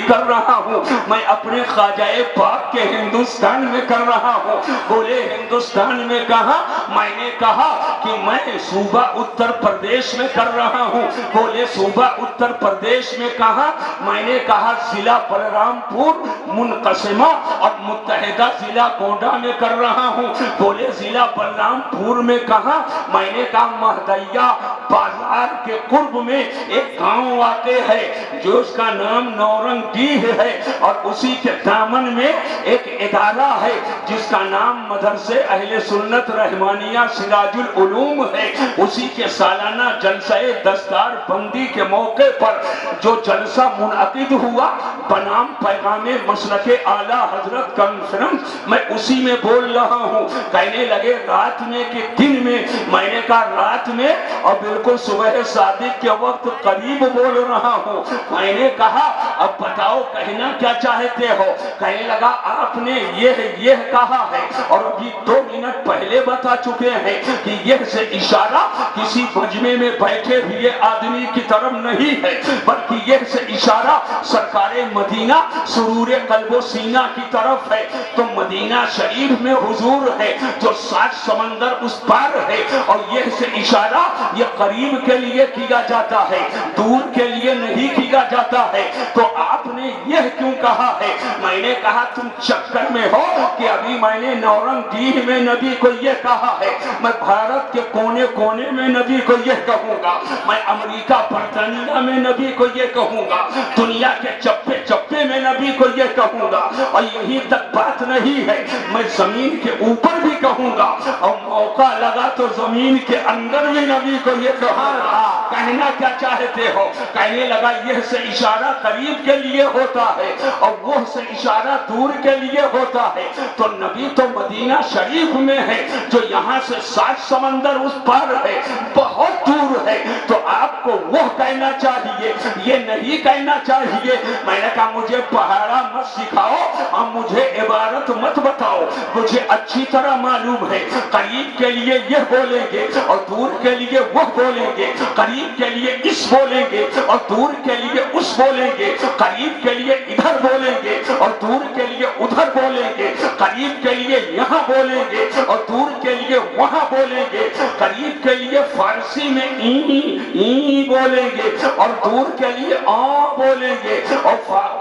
کر رہا ہوں، میں اپنے خواجہ پاک کے ہندوستان میں کر رہا ہوں۔ بولے ہندوستان میں کہا؟ میں نے کہا کہ میں صوبہ اتر پردیش میں کر رہا ہوں۔ بولے صوبہ اتر پردیش میں کہا؟ میں نے کہا ضلع بلرام پور منقسمہ اور متحدہ ضلع گونڈا میں کر رہا ہوں۔ بولے ضلع بلرام پور میں کہا؟ میں نے کہا مہدیہ بازار کے قرب میں ایک گاؤں واقع ہے جو اس کا نام نورنگ ڈیہ ہے، اور اسی کے دامن میں ایک ادارہ ہے جس کا نام مدرسے اہل سنت رحمانیہ سراج العلوم ہے۔ اسی کے سالانہ جلسہ دستار بندی کے موقع پر جو جلسہ منعقد ہوا بنام پیغام مسلک اعلیٰ حضرت کانفرنس، میں اسی میں بول رہا ہوں۔ کہنے لگے رات میں کہ دن میں؟ میں نے کہا رات میں، اور بالکل صبح صادق کے وقت قریب بول رہا ہوں۔ میں نے کہا اب بتاؤ کہنا کیا چاہتے ہو؟ کہنے لگا آپ نے یہ کہا ہے، اور ابھی 2 منٹ پہلے بتا چکے ہیں کہ یہ سے اشارہ کسی مجمع میں بیٹھے ہوئے آدمی کی طرف نہیں ہے، بلکہ یہ سے اشارہ سرکار مدینہ سرور قلب و سینہ کی طرف ہے۔ تو مدینہ شریف میں حضور ہے جو 7 سمندر اس پار ہے، اور یہ سے اشارہ یہ قریب کے لیے کیا جاتا ہے، دور کے لیے نہیں کیا جاتا ہے۔ تو آپ نے یہ کیوں کہا ہے؟ میں نے کہا تم چکر میں ہو کہ ابھی میں نے نورنگ ڈیہ میں نبی کو یہ کہا ہے، میں بھارت کے کونے کونے میں نبی کو یہ کہوں گا، میں امریکہ برطانیہ میں نبی کو یہ کہوں گا، دنیا کے چپے چپے میں نبی کو یہ کہوں گا، اور یہی تک بات نہیں ہے، میں زمین کے اوپر بھی کہوں گا، اور موقع لگا تو زمین کے اندر بھی نبی کو یہ کہوں گا۔ کہنا کیا چاہتے ہو؟ کہنے لگا یہ سے اشارہ قریب کے لیے ہوتا ہے اور وہ سے اشارہ دور کے لیے ہوتا ہے۔ تو نبی تو مدینہ شریف میں ہے جو یہاں سے 7 سمندر اس پار ہے، بہت دور ہے، تو آپ کو وہ کہنا چاہیے، یہ نہیں کہنا چاہیے۔ میں نے کہا مجھے پہاڑا مت سکھاؤ اور مجھے عبارت مت بتاؤ، مجھے اچھی طرح معلوم ہے قریب کے لیے یہ بولیں گے اور دور کے لیے وہ بولیں گے، قریب کے لیے اس بولیں گے اور دور کے لیے اس بولیں گے، قریب کے لیے ادھر بولیں گے اور دور کے لیے ادھر بولیں گے، قریب کے لیے یہاں بولیں گے اور دور کے لیے وہاں بولیں گے، قریب کے لیے فارسی میں ای بولیں گے اور دور کے لیے آ بولیں گے، اور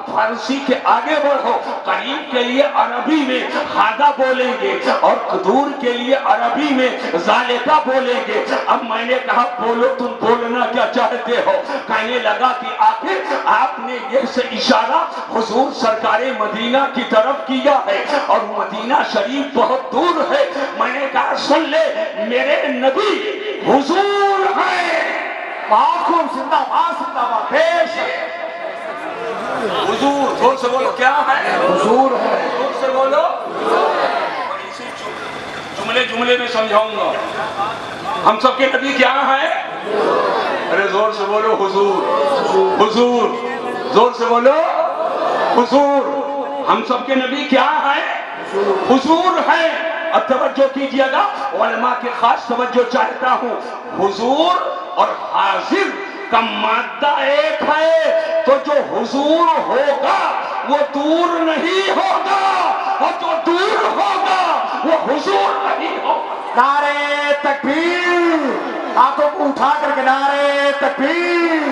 فارسی کے آگے بڑھو قریب کے لیے عربی میں ہادا بولیں گے اور دور کے لیے عربی میں ذالکہ بولیں گے۔ اب میں نے کہا بولو تم بولنا کیا چاہتے ہو؟ کہنے لگا کہ آخر آپ نے یہ سے اشارہ حضور سرکار مدینہ کی طرف کیا ہے اور مدینہ شریف بہت دور ہے۔ میں نے کہا سن لے میرے نبی حضور ہیں، محکوم زندہ باد زندہ باد پیش حضور، زور سے بولو کیا ہے؟ حضور ہے، زور سے بولو۔ اسی جملے میں سمجھاؤں گا، ہم سب کے نبی کیا ہیں؟ ارے زور سے بولو حضور، حضور، زور سے بولو حضور۔ ہم سب کے نبی کیا ہیں؟ حضور ہیں۔ اب توجہ کیجئے گا، علماء کے خاص توجہ چاہتا ہوں۔ حضور اور حاضر کا مادہ ایک ہے، تو جو حضور ہوگا وہ دور نہیں ہوگا، اور جو دور ہوگا وہ حضور نہیں ہوگا۔ نعرے تکبیر، ہاتھوں کو اٹھا کر کے نعرے تکبیر،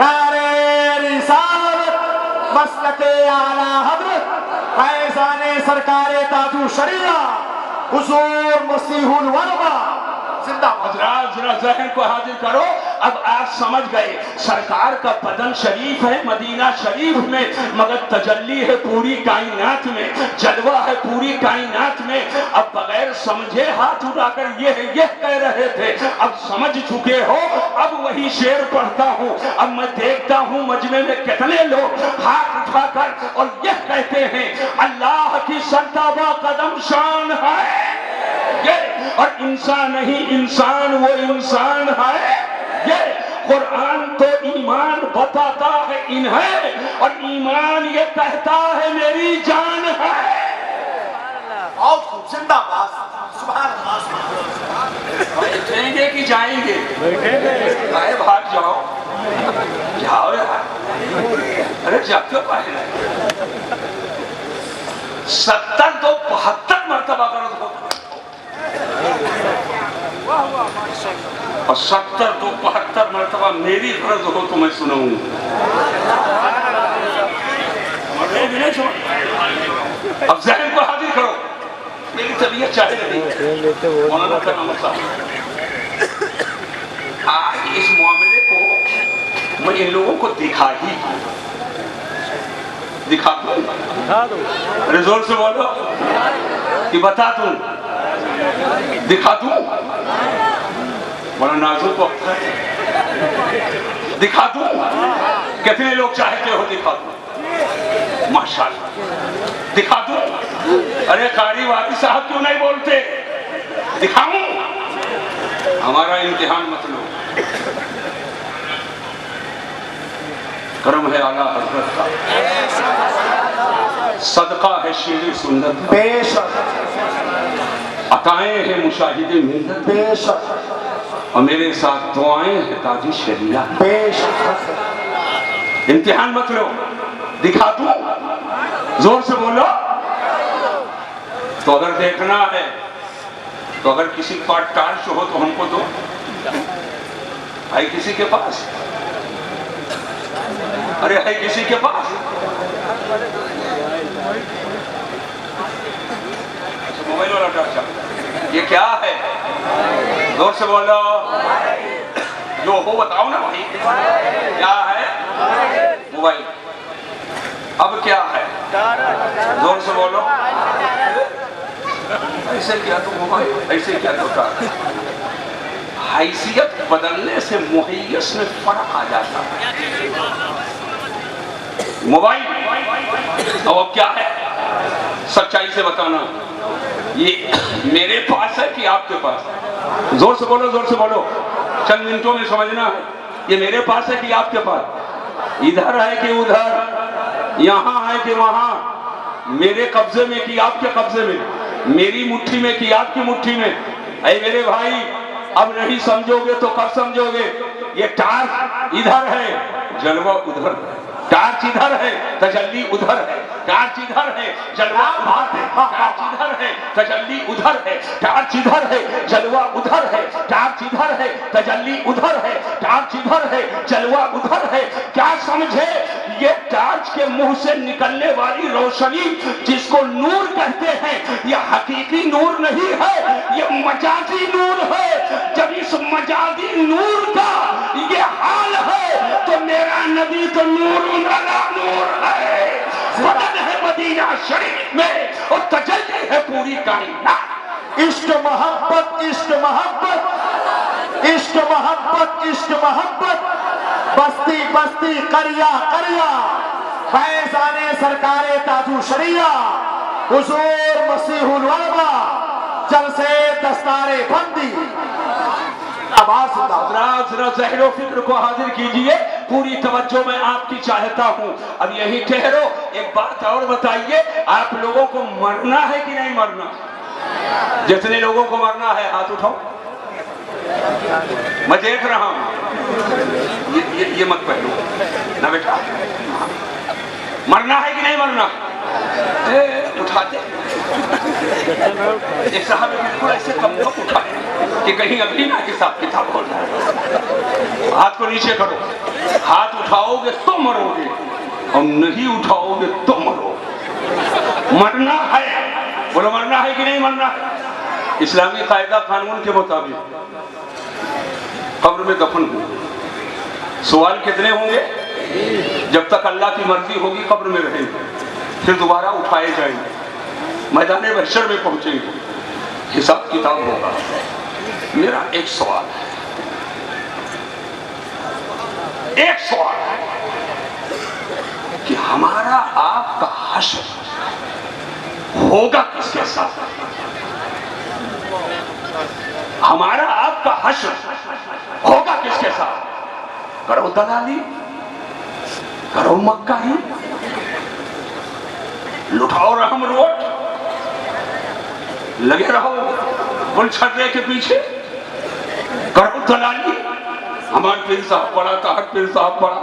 نعرے رسالت، مسلک اعلیٰ حضرت فیضان سرکار تاج الشریعہ حضور مسیح الوربا زندہ باد۔ حضرات ذرا ذہن کو حاضر کرو، اب آپ سمجھ گئے سرکار کا بدن شریف ہے مدینہ شریف میں، مگر تجلی ہے پوری کائنات میں، جلوہ ہے پوری کائنات میں۔ اب بغیر سمجھے ہاتھ اٹھا کر یہ کہہ رہے تھے، اب سمجھ چکے ہو، اب وہی شعر پڑھتا ہوں۔ اب میں دیکھتا ہوں مجمع میں کتنے لوگ ہاتھ اٹھا کر اور یہ کہتے ہیں اللہ کی سرتابہ قدم شان ہے، اور انسان نہیں انسان وہ انسان ہے۔ یہ قرآن تو ایمان بتاتا ہے انہیں، اور ایمان یہ کہتا ہے میری جان ہے۔ بہت خوب، زندہ باد، سبحان اللہ۔ بیٹھیں گے کہ جائیں گے؟ بھاگ جاؤ، جاؤ یار۔ ارے جب کیوں پائے 70 تو 72 مرتبہ غرض ہو اور 70 تو 72 مرتبہ میری غرض ہو تو میں سناؤں اب ذہن کو حاضر کرو میری طبیعت چاہے نہیں مولانا کا نام آج اس معاملے کو میں ان لوگوں کو دکھا دوں زور سے بولو کہ بتا دوں دکھا دوں بڑا نازک وقت ہے دکھا دوں کتنے لوگ چاہتے ہو دکھا دوں ماشاءاللہ دکھا دوں ارے قاری وادی صاحب کیوں نہیں بولتے دکھاؤں ہمارا امتحان مت لو کرم ہے اعلیٰ حضرت کا صدقہ ہے شیر سنت بے شک عطائیں ہیں مشاہد ملت بے شک اور میرے ساتھ دعائیں ہیں تاج شریعت بے شک امتحان مت لو دکھا دوں زور سے بولو تو اگر دیکھنا ہے تو اگر کسی کا ٹارچ ہو تو ہم کو دو ہے کسی کے پاس ارے ہے کسی کے پاس موبائل والا ٹارچ یہ کیا ہے زور سے بولو جو ہو بتاؤ نا بھائی کیا ہے موبائل اب کیا ہے زور سے بولو ایسے کیا تو موبائل ایسے کیا تو ٹارچ حیثیت بدلنے سے محیث میں فرق آ جاتا ہے موبائل اب کیا ہے سچائی سے بتانا یہ میرے پاس ہے کہ آپ کے پاس زور سے بولو چند منٹوں میں سمجھنا ہے یہ میرے پاس ہے کہ آپ کے پاس ادھر ہے کہ ادھر یہاں ہے کہ وہاں میرے قبضے میں کہ آپ کے قبضے میں میری مٹھی میں کہ آپ کی مٹھی میں اے میرے بھائی اب نہیں سمجھو گے تو کب سمجھو گے یہ ٹارچ ادھر ہے جلوہ ادھر ہے ٹارچ ادھر ہے تجلی ادھر ہے ٹارچ ادھر ہے جلوہ ادھر ہے ٹارچ ادھر ہے تجلی ادھر ہے ٹارچ ادھر ہے جلوہ ادھر ہے ٹارچ ادھر ہے تجلی ادھر ہے ٹارچ ادھر ہے جلوہ ادھر ہے کیا سمجھے یہ ٹارچ کے منہ سے نکلنے والی روشنی جس کو نور کہتے ہیں یہ حقیقی نور نہیں ہے یہ مجازی نور ہے جب اس مجازی نور کا یہ حال ہے تو میرا نبی تو نور علی نور ہے بدن ہے مدینہ شریف میں اور تجلی ہے پوری کائنات عشق محبت عشق محبت عشق محبت عشق محبت بستی بستی قریہ قریہ فیضان سرکار تاجو شریعہ حضور مسیح العلماء جلسے دستار بندی آواز حضرات ذرا ذہن و فکر کو حاضر کیجئے پوری توجہ میں آپ کی چاہتا ہوں اب یہی ٹھہرو ایک بات اور بتائیے آپ لوگوں کو مرنا ہے کہ نہیں مرنا جتنے لوگوں کو مرنا ہے ہاتھ اٹھاؤ میں دیکھ رہا ہوں یہ مت پہلو نہ بیٹا مرنا ہے کہ نہیں مرنا اٹھاتے ایک صاحب بالکل ایسے کم لوگ اٹھائے کہ کہیں ابھی نہ حساب کتاب ہو جائے ہاتھ کو نیچے کرو ہاتھ اٹھاؤ گے تو مرو گے اور نہیں اٹھاؤ گے تو مرو مرنا ہے بولو مرنا ہے کہ نہیں مرنا اسلامی قاعدہ قانون کے مطابق قبر میں دفن ہو سوال کتنے ہوں گے جب تک اللہ کی مرضی ہوگی قبر میں رہیں گے پھر دوبارہ اٹھائے جائیں گے میدان محشر میں پہنچیں گے حساب کتاب ہوگا میرا ایک سوال ہے کہ ہمارا آپ کا حشر ہوگا کس کے ساتھ ہمارا آپ کا حشر ہوگا کس کے ساتھ کرو دلالی کرو مکاری لٹھاؤ رحم روٹ لگے رہو گل چھڑے کے پیچھے کرو دلالی ہمارے پیر صاحب پڑھا طاہر پیر صاحب پڑھا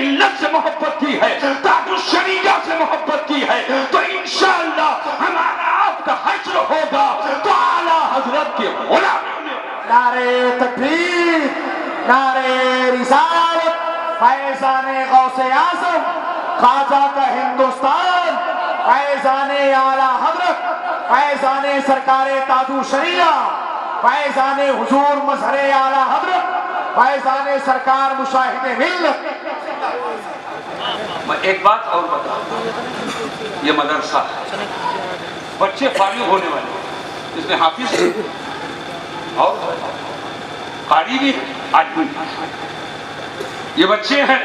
ملت سے محبت کی ہے، تاج الشریعہ سے محبت کی ہے، تو انشاءاللہ ہمارا آپ کا حشر ہوگا تو اعلیٰ حضرت کے غلامی میں۔ نعرے تکبیر، نعرے رسالت، فیضان غوث اعظم، خواجہ کا ہندوستان، فیضان اعلیٰ حضرت، فیضان سرکار تاج الشریعہ، فیضان حضور مظہر اعلیٰ حضرت، فیضان سرکار مشاہد ملت۔ میں ایک بات اور بتا دوں، یہ مدرسہ ہے، بچے فارغ ہونے والے، اس میں حافظ اور قاری بھی آج بھی، یہ بچے ہیں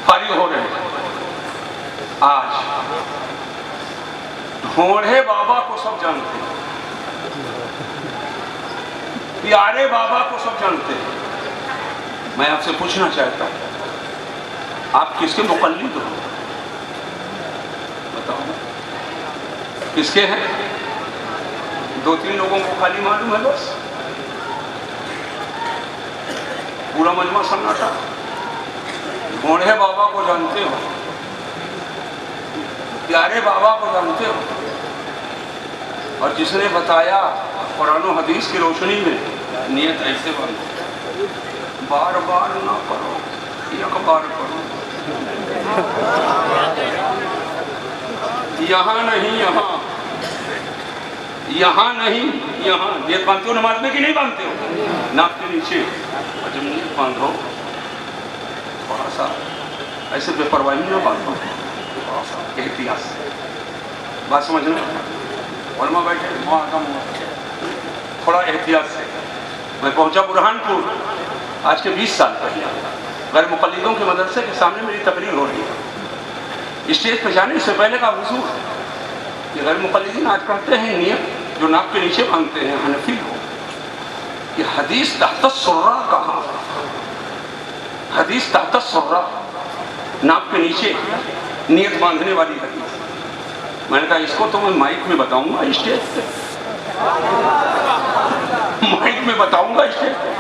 فارغ ہو رہے ہیں۔ آج ڈھونڈے بابا کو سب جانتے ہیں، پیارے بابا کو سب جانتے ہیں۔ میں آپ سے پوچھنا چاہتا ہوں، آپ کس کے مقلد ہو؟ بتاؤ کس کے ہیں؟ دو تین لوگوں کو خالی معلوم ہے بس، پورا مجمع سناٹا۔ ڈھونڈے بابا کو جانتے ہو، پیارے بابا کو جانتے ہو، اور جس نے بتایا قرآن و حدیث کی روشنی میں نیت ایسے باندھو، بار بار نہ کرو، ایک بار کرو، یہاں نہیں یہاں، یہاں نہیں یہاں۔ نیت باندھتے ہو نماز میں کہ نہیں باندھتے ہو؟ ناک کے نیچے، اور جب نیت باندھو تھوڑا سا ایسے بے پرواہی نہ باندھو، تھوڑا سا احتیاط سے، بات سمجھنا۔ علماء بیٹھے تھوڑا احتیاط سے۔ میں پہنچا برہان پور آج کے 20 سال پہلے، غیر مقلدوں کے مدرسے کے سامنے میری تقریر ہو رہی ہے۔ اسٹیج پہ جانے سے پہلے کا حضور، یہ غیر مقلدین آج کرتے ہیں نیت جو ناک کے نیچے باندھتے ہیں، حنفی ہو، یہ حدیث تحت السرہ کہاں؟ حدیث تحت السرہ، ناک کے نیچے نیت باندھنے والی حدیث۔ میں نے کہا اس کو تو میں مائک میں بتاؤں گا اسٹیج پہ، مائک میں بتاؤں گا اسٹیج پہ۔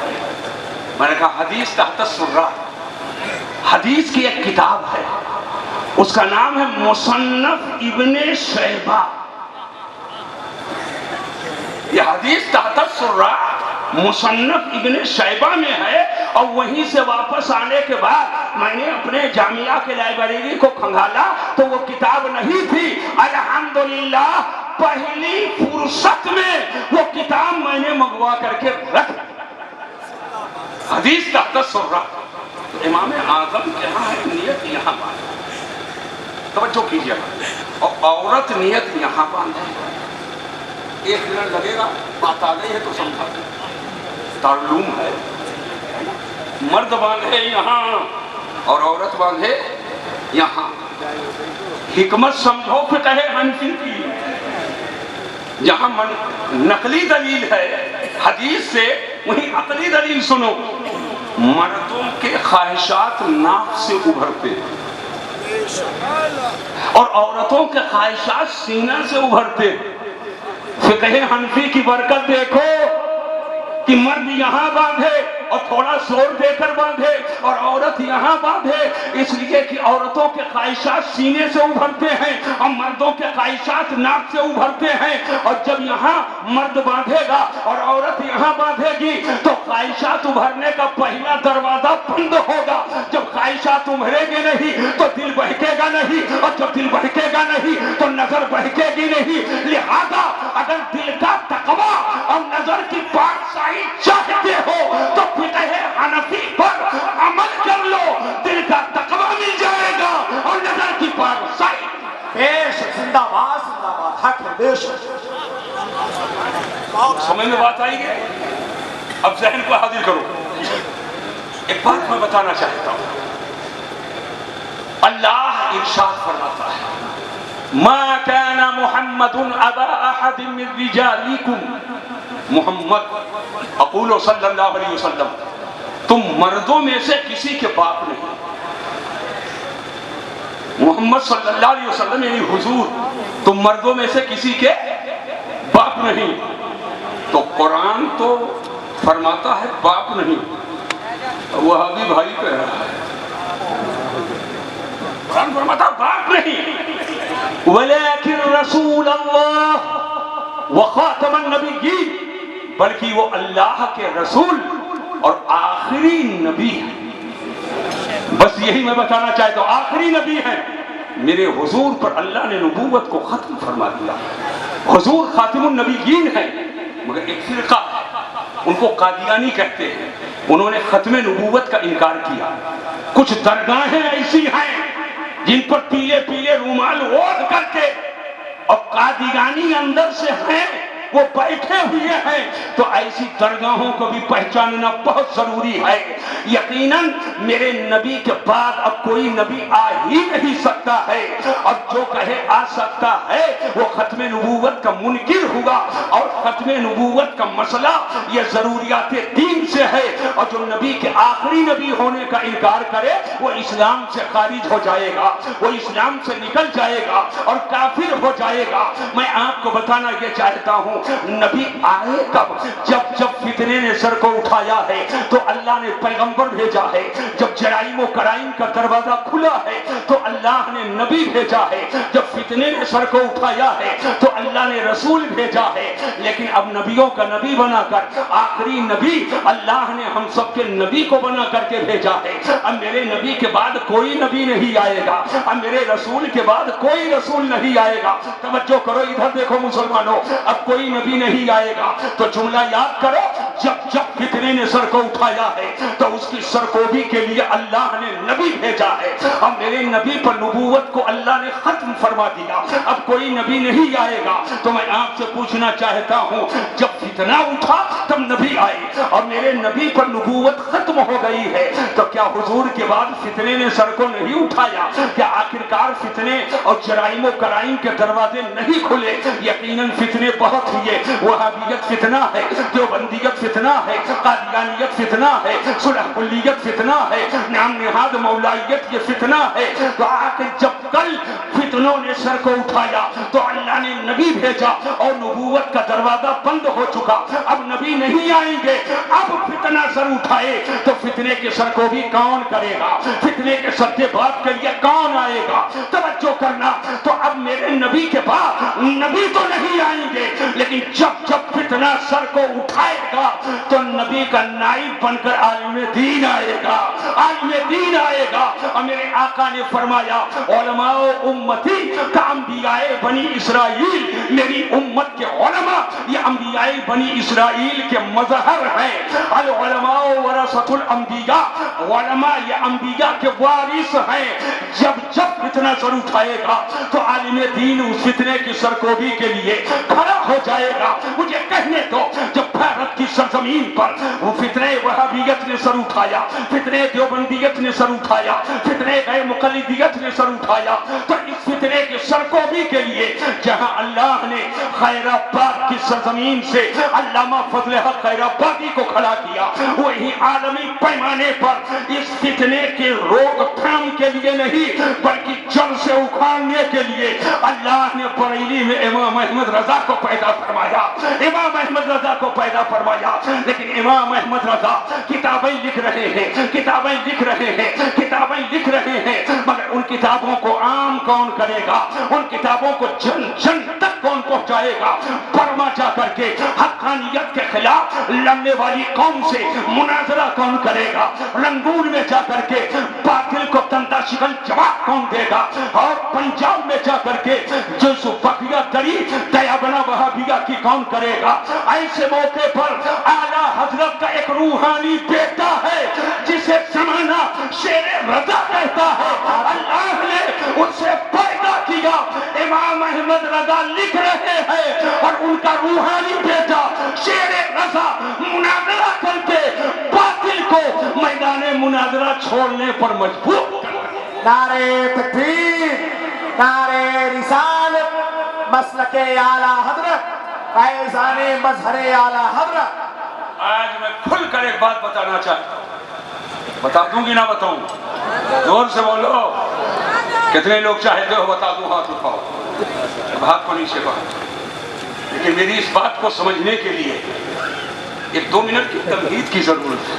میں نے کہا حدیث تحت السرہ، حدیث کی ایک کتاب ہے، اس کا نام ہے مصنف ابن شیبہ۔ یہ حدیث تحت السرہ مصنف ابن شیبہ میں ہے، اور وہیں سے واپس آنے کے بعد میں نے اپنے جامعہ کے لائبریری کو کھنگالا تو وہ کتاب نہیں تھی۔ الحمدللہ پہلی فرصت میں وہ کتاب میں نے منگوا کر کے رکھ، حدیث تحت السرہ۔ تو امام اعظم کے ہاں ہے نیت یہاں باندھے، توجہ کیجیے، اور عورت نیت یہاں باندھے۔ ایک منٹ لگے گا، بات آ گئی ہے تو سمجھا دیں۔ تعلوم ہے، مرد باندھے یہاں اور عورت باندھے یہاں۔ حکمت سمجھو فقہ حنفی کی، جہاں نقلی دلیل ہے حدیث سے، وہیں عقلی دلیل سنو۔ مردوں کے خواہشات ناک سے ابھرتے ہیں اور عورتوں کے خواہشات سینہ سے ابھرتے ہیں۔ فقہ حنفی کی برکت دیکھو کہ مرد یہاں باندھے اور تھوڑا زور دے کر باندھے، اور عورت یہاں باندھے، اس لیے کہ عورتوں کے خواہشات سینے سے ابھرتے ہیں اور مردوں کے خواہشات ناک سے ابھرتے ہیں۔ اور جب یہاں مرد باندھے گا اور عورت یہاں باندھے گی تو خواہشات ابھرنے کا پہلا دروازہ بند ہوگا۔ جب خواہشات ابھرے گی نہیں تو دل بہکے گا نہیں، اور جب دل بہکے گا نہیں تو نظر بہکے گی نہیں۔ لہذا اگر دل کا تقویٰ اور نظر کی پاکسائی چاہتے ہو تو فقہ حنفی پر عمل کر لو، دل کا تقویٰ مل جائے گا اور نظر کی پاکسائی۔ پیش زندہ باد، زندہ باد، حق ہے، بے شک۔ سمجھ میں بات آئی ہے؟ اب ذہن کو حاضر کرو۔ ایک بات میں بتانا چاہتا ہوں، اللہ ارشاد فرماتا ہے ما كان محمد ابا احد من رجالكم، محمد اقول صلی اللہ علیہ وسلم تم مردوں میں سے کسی کے باپ نہیں۔ محمد صلی اللہ علیہ وسلم یعنی حضور، تم مردوں میں سے کسی کے باپ نہیں۔ تو قرآن تو فرماتا ہے باپ نہیں، وہابی بھائی کہہ رہا ہے ولیکن رسول اللہ وخاتم النبیین، بلکہ وہ اللہ کے رسول اور آخری نبی ہے۔ بس یہی میں بتانا چاہتا ہوں، آخری نبی ہے۔ میرے حضور پر اللہ نے نبوت کو ختم فرما دیا۔ حضور خاتم النبیین ہے، مگر ایک فرقہ ہے، ان کو قادیانی کہتے ہیں، انہوں نے ختم نبوت کا انکار کیا۔ کچھ درگاہیں ایسی ہیں جن پر پیلے پیلے رومال اوڑھ کر کے، اور قادیانی اندر سے ہیں، وہ بیٹھے ہوئے ہیں، تو ایسی درگاہوں کو بھی پہچاننا بہت ضروری ہے۔ یقیناً میرے نبی کے بعد اب کوئی نبی آ ہی نہیں سکتا ہے، اور جو کہے آ سکتا ہے وہ ختم نبوت کا منکر ہوگا، اور ختم نبوت کا مسئلہ یہ ضروریات دین سے ہے، اور جو نبی کے آخری نبی ہونے کا انکار کرے وہ اسلام سے خارج ہو جائے گا، وہ اسلام سے نکل جائے گا اور کافر ہو جائے گا۔ میں آپ کو بتانا یہ چاہتا ہوں، نبی آئے کب؟ جب فتنے نے سر کو اٹھایا ہے تو اللہ نے پیغمبر بھیجا ہے، جب جرائم و کرائم کا دروازہ کھلا ہے تو اللہ نے نبی بھیجا ہے، جب فتنے نے سر کو اٹھایا ہے تو اللہ نے رسول بھیجا ہے۔ لیکن اب نبیوں کا نبی بنا کر آخری نبی اللہ نے ہم سب کے نبی کو بنا کر کے بھیجا ہے۔ اب میرے نبی کے بعد کوئی نبی نہیں آئے گا، اب میرے رسول کے بعد کوئی رسول نہیں آئے گا۔ توجہ کرو، ادھر دیکھو مسلمانوں، اب کوئی نبی نہیں آئے گا، تو جملہ یاد کرو، جب فتنے نے سر کو اٹھایا ہے تو اس کی سرکوبی کے لیے اللہ نے نبی بھیجا ہے، اب میرے نبی پر نبوت کو اللہ نے ختم فرما دیا، اب کوئی نبی نہیں آئے گا۔ تو میں آپ سے پوچھنا چاہتا ہوں، جب فتنہ اٹھا تب نبی آئے اور میرے نبی پر نبوت ختم ہو گئی ہے، تو کیا حضور کے بعد فتنے نے سر کو نہیں اٹھایا؟ کیا آخرکار فتنے اور جرائم و کرائم کے دروازے نہیں کھلے؟ یقیناً فتنے بہت ہوئے، وہابیت فتنہ ہے، دیوبندیت فتنہ ہے، قادیانیت فتنہ ہے، صلح کلیت فتنہ ہے، نام نہاد مولائیت یہ فتنہ ہے۔ تو آخر جب کل فتنوں نے سر کو اٹھایا تو اللہ نے نبی بھیجا اور نبوت کا دروازہ بند ہو چکا، اب نبی نہیں آئیں گے۔ اب فتنہ سر اٹھائے تو فتنے کے سر کو بھی کون کرے گا؟ فتنے کے سدے بات کے لیے کون آئے گا؟ توجہ کرنا، تو اب میرے نبی کے بعد نبی تو نہیں آئیں گے، لیکن جب فتنہ سر کو اٹھائے گا تو نبی کا نائب بن کر عالم دین آئے گا، عالم دین آئے گا۔ اور میرے آقا نے فرمایا، علماء امتی کا انبیاء بنی اسرائیل، میری امت کے علماء یہ انبیاء بنی اسرائیل کے مظہر ہیں۔ العلماء ورثۃ الانبیاء، علماء یہ انبیاء کے وارث ہیں۔ جب فتنہ سر اٹھائے گا تو عالم دین اس فتنے کی سرکوبی کے لیے کھڑا ہو جائے گا۔ مجھے کہنے دو، جب بھارت کی سرزمین پر وہ فتنے وہابیت نے سر اٹھایا، فتنے دیوبندیت نے سر اٹھایا، فتنے غیر مقلدیت نے سر اٹھایا، تو اس فتنے کی سرکوبی کے لیے جہاں اللہ نے خیر آباد کی سرزمین سے علامہ فضل حق خیر آبادی کو کھڑا کیا، وہی عالمی پیمانے پر اس فتنے کے روک تھام کے لیے نہیں بلکہ جڑ سے اکھاڑنے کے لیے اللہ نے بریلی میں امام احمد رضا کو پیدا فرمایا، امام احمد رضا کو پیدا فرمایا۔ لیکن امام احمد رضا کتابیں لکھ رہے ہیں، کتابیں لکھ رہے ہیں، کتابیں لکھ رہے ہیں، مگر ان کتابوں کو عام کون کرے گا؟ ان کتابوں کو جن جن تک کون پہنچائے گا؟ برما جا کر کے حقانیت کے خلاف لڑنے والی قوم سے مناظرہ کون کرے گا؟ رنگون میں جا کر کے باطل کو تندہ شکن جواب کون دے گا؟ اور پنجاب میں جا کر کے جو بقیہ دری دیا بنا وہابیہ کی کون کرے گا؟ ایسے موقع پر اعلیٰ حضرت کا ایک روحانی بیٹا ہے جسے زمانہ شیر رضا کہتا ہے، اللہ نے اس سے پیدا کیا۔ امام احمد رضا لکھ رہے ہیں اور ان کا روحانی بیٹا شیر رضا مناظرہ کر کے باطل کو میدان مناظرہ چھوڑنے پر مجبور کر رہے ہیں۔ نعرہ تکبیر، نعرہ رسالت، مسلک اعلیٰ حضرت، فیضان مظہر اعلیٰ حضرت۔ آج میں کھل کر ایک بات بتانا چاہتا ہوں، بتا دوں گی نہ بتاؤں؟ زور سے بولو، کتنے لوگ چاہتے ہو بتا دوں؟ ہاتھ اٹھاؤ، اب ہاتھ کو نیچے کرو۔ لیکن میری اس بات کو سمجھنے کے لیے ایک 2 منٹ کی تمہید کی ضرورت ہے،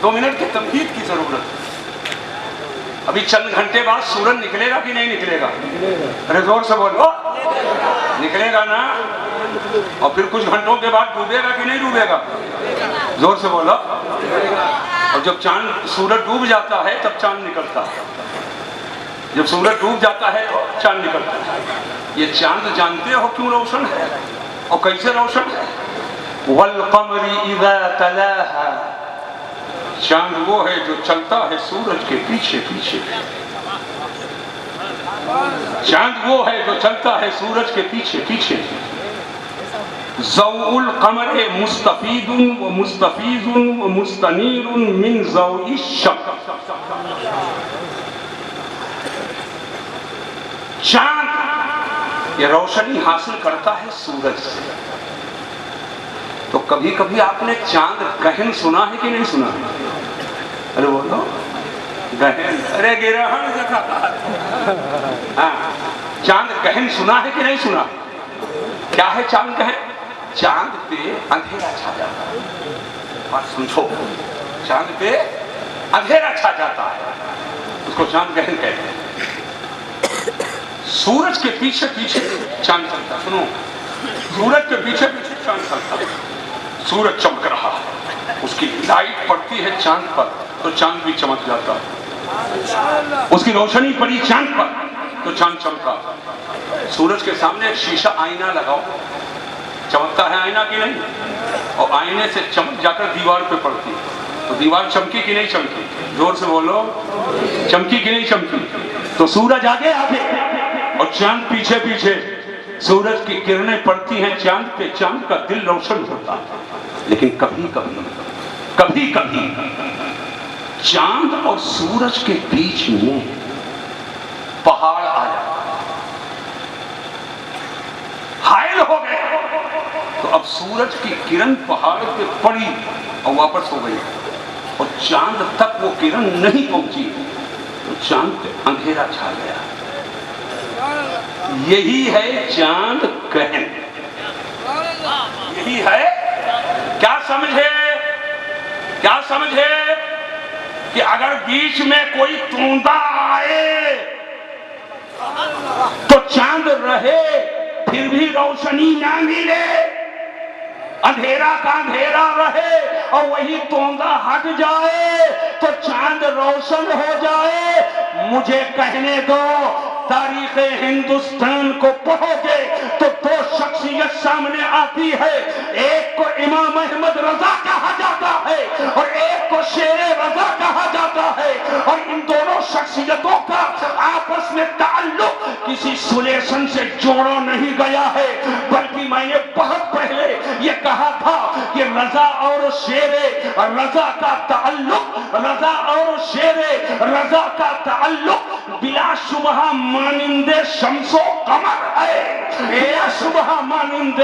2 منٹ کی تمہید کی ضرورت ہے۔ ابھی چند گھنٹے بعد سورج نکلے گا کہ نہیں نکلے گا؟ ارے زور سے بولو، نکلے گا نا؟ اور پھر کچھ گھنٹوں کے بعد ڈوبے گا کہ نہیں ڈوبے گا؟ زور سے بولو۔ اور جب چاند سورج ڈوب جاتا ہے تب چاند نکلتا ہے، جب سورج ڈوب جاتا ہے تو چاند نکلتا ہے۔ یہ چاند جانتے ہو کیوں روشن ہے اور کیسے روشن ہے؟ وَالْقَمَرِ إِذَا تَلَاهَا، چاند وہ ہے جو چلتا ہے سورج کے پیچھے پیچھے، چاند وہ ہے جو چلتا ہے سورج کے پیچھے پیچھے۔ ضوء القمر مستفید و مستفیض و مستنیر من ضوء الشمس، چاند یہ روشنی حاصل کرتا ہے سورج سے۔ تو کبھی کبھی آپ نے چاند گہن سنا ہے کہ نہیں سنا؟ ارے بولو گہن، ارے گرہن دیکھا، ہاں چاند گہن سنا ہے کہ نہیں سنا؟ کیا ہے چاند گہن؟ چاند پہ اندھیرا چھا جاتا ہے، بات سمجھو، چاند پہ اندھیرا چھا جاتا ہے، اس کو چاند گہن کہتے ہیں۔ سورج کے پیچھے پیچھے چاند چلتا، سنو، سورج کے پیچھے پیچھے چاند چلتا ہے، سورج چمک رہا ہے، اس کی لائٹ پڑتی ہے چاند پر تو چاند بھی چمک جاتا ہے، اس کی روشنی پڑی چاند پر تو چاند چمکا۔ سورج کے سامنے ایک شیشہ آئینہ لگاؤ، چمکتا ہے آئینہ کی نہیں؟ اور آئینے سے چمک جا کر دیوار پہ پڑتی تو دیوار چمکی کی نہیں چمکی؟ زور سے بولو، چمکی کی نہیں چمکی؟ تو سورج آگے آگے اور چاند پیچھے پیچھے، سورج کی کرنیں پڑتی ہیں چاند پہ، چاند کا دل روشن ہوتا ہے۔ لیکن کبھی کبھی چاند اور سورج کے بیچ میں پہاڑ آ جاتا ہے، حائل ہو گئے، تو اب سورج کی کرن پہاڑ پہ پڑی اور واپس ہو گئی اور چاند تک وہ کرن نہیں پہنچی تو چاند پہ اندھیرا چھا گیا۔ یہی ہے چاند گہن، یہی ہے۔ کیا سمجھے کہ اگر بیچ میں کوئی توندہ آئے تو چاند رہے پھر بھی روشنی نہ ملے، اندھیرا کا اندھیرا رہے اور وہی توندہ ہٹ جائے تو چاند روشن ہو جائے۔ مجھے کہنے دو، تاریخ ہندوستان کو پڑھو گے تو دو شخصیت سامنے آتی ہے، ایک کو امام احمد رضا کہا جاتا ہے اور ایک کو شیر رضا کہا جاتا ہے، اور ان دونوں شخصیتوں کا آپس میں تعلق کسی سلیشن سے جوڑا نہیں گیا ہے، بلکہ میں نے بہت پہلے یہ کہا تھا کہ رضا اور شیر رضا کا تعلق، رضا اور شیر رضا کا تعلق بلا شبہ مانند شمس و قمر ہے، بلا شبہ مانند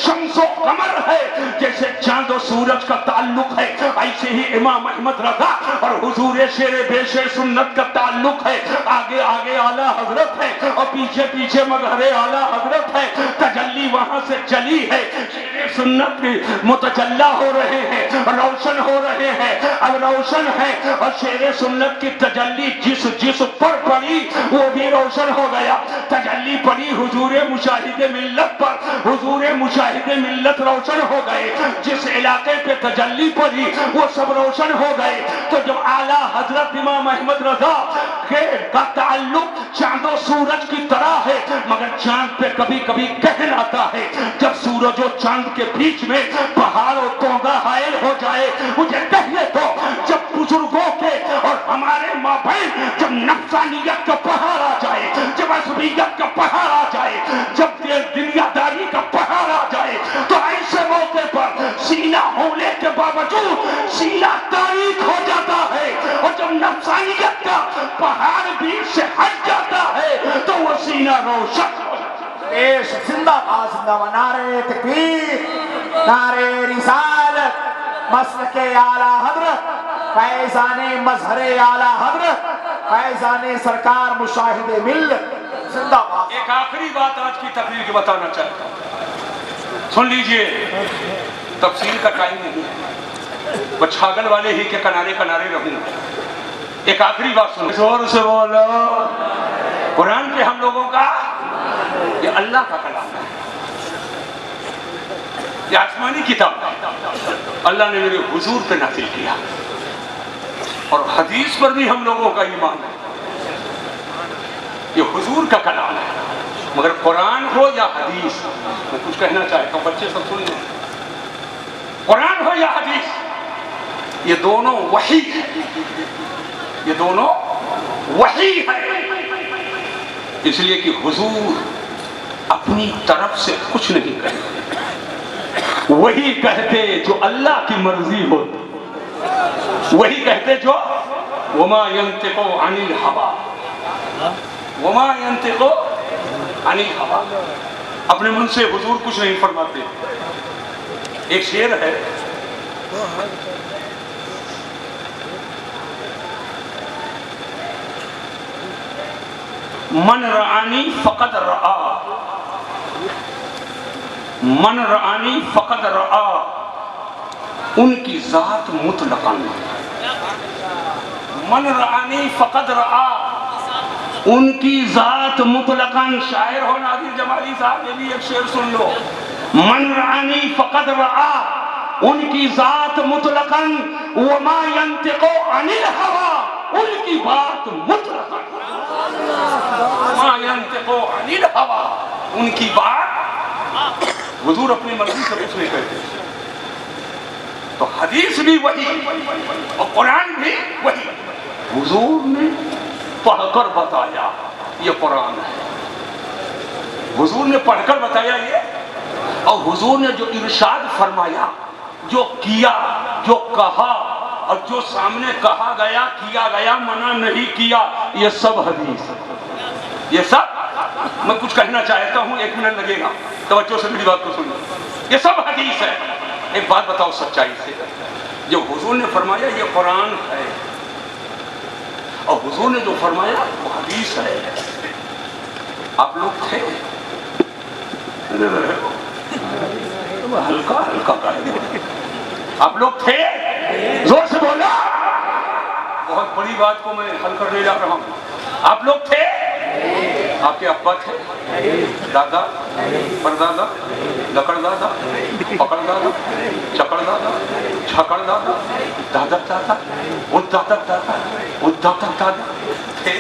شمس و قمر ہے۔ جیسے چاند و سورج کا تعلق ہے، ایسے ہی امام احمد رضا اور حضور شیر بیش سنت کا تعلق ہے۔ آگے آگے اعلیٰ حضرت ہے اور پیچھے پیچھے مظہر اعلیٰ حضرت ہے، تجلی وہاں سے چلی ہے، شیر سنت متجلا ہو رہے ہیں، روشن ہو رہے ہیں، اب روشن ہے، اور شیر سنت کی تجلی جس پر پڑی وہ بھی روشن ہو گیا۔ تجلی پڑی حضور مشاہد ملت پر، حضور مشاہد ملت روشن ہو گئے، جس علاقے پہ تجلی پڑی وہ سب روشن ہو گئے۔ تو جب اعلیٰ حضرت امام احمد رضا کا تعلق چاند و سورج کی طرح ہے، مگر چاند پہ کبھی کبھی کہن آتا ہے، جب سورج و چاند کے بیچ میں پہاڑ و توندہ حائل ہو جائے۔ مجھے کہنے تو، جب بزرگوں کے اور ہمارے مابین جب نفسانیت کا پہاڑ آ جائے، جب عصبیت کا پہاڑ آ جائے، جب دنیا داری کا پہاڑ آ جائے، تو ایسے موقع پر سینہ ہونے کے باوجود سینہ تاریک ہو جاتا ہے، اور جب نفسانیت کا پہاڑ بیچ سے ہٹ جاتا ہے تو وہ سینہ روشن ہو جاتا ہے۔ زندہ باد، زندہ باد، نعرہ تکبیر، نعرہ رسالت، مسلک اعلیٰ حضرت، فیضان مظہر اعلیٰ حضرت، فیضان سرکار مشاہد ملت، زندہ باد۔ ایک آخری بات آج کی تقریر کی بتانا چاہتا ہوں، سن لیجئے، تفصیل کا ٹائم نہیں ہے، وہ چھاگل والے ہی کے کنارے کنارے رہوں گا۔ ایک آخری بات سنو، زور سے بولو، قرآن پہ ہم لوگوں کا یہ اللہ کا کلام ہے، یہ آسمانی کتاب اللہ نے میرے حضور پہ نازل کیا، اور حدیث پر بھی ہم لوگوں کا ایمان ہے، یہ حضور کا کلام ہے، مگر قرآن ہو یا حدیث، میں کچھ کہنا چاہتا ہوں، بچے سب سن لیں، قرآن ہو یا حدیث، یہ دونوں وحی ہے، یہ دونوں وحی ہے، اس لیے کہ حضور اپنی طرف سے کچھ نہیں کہتے، وہی کہتے جو اللہ کی مرضی ہوتی، وہی کہتے جو وما ينطق عن الهوى، وما ينطق عن الهوى، اپنے من سے حضور کچھ نہیں فرماتے۔ ایک شعر ہے، من رآنی فقد رآ، من رآنی فقد رآ، ان کی ذات مطلقاً، من رآنی فقد رآ، ان کی ذات مطلقاً۔ شاعر ہو نادر جمالی صاحب، یہ بھی ایک شعر سن لو، من رآنی فقد رآ، ان کی ذات مطلقاً، وما ينطق عن الهوى، ان کی بات مطلقاً، وما ينطق عن الهوى، ان کی بات، حضور اپنی مرضی سے کچھ نہیں کہتے۔ تو حدیث بھی وہی اور قرآن بھی وہی، حضور نے پڑھ کر بتایا یہ قرآن ہے، حضور نے پڑھ کر بتایا یہ، اور حضور نے جو ارشاد فرمایا، جو کیا، جو کہا، اور جو سامنے کہا گیا، کیا گیا، منع نہیں کیا، یہ سب حدیث ہے، یہ سب، میں کچھ کہنا چاہتا ہوں، 1 منٹ لگے گا، توجہ سے میری بات کو سنو، یہ سب حدیث ہے۔ ایک بات بتاؤ سچائی سے، جو حضور نے فرمایا یہ قرآن ہے، اور حضور نے جو فرمایا وہ حدیث ہے۔ آپ لوگ تھے، ہلکا ہلکا کہہ، آپ لوگ تھے، زور سے بولا، بہت بڑی بات کو میں حل کرنے جا رہا ہوں، آپ لوگ تھے، آپ کے ابا تھے، دادا، پردادا، لکڑ دادا، پکڑ دادا، چکڑ دادا، چھکڑ دادا، دادک دادا، ادادک دادا، ادادک دادا تھے،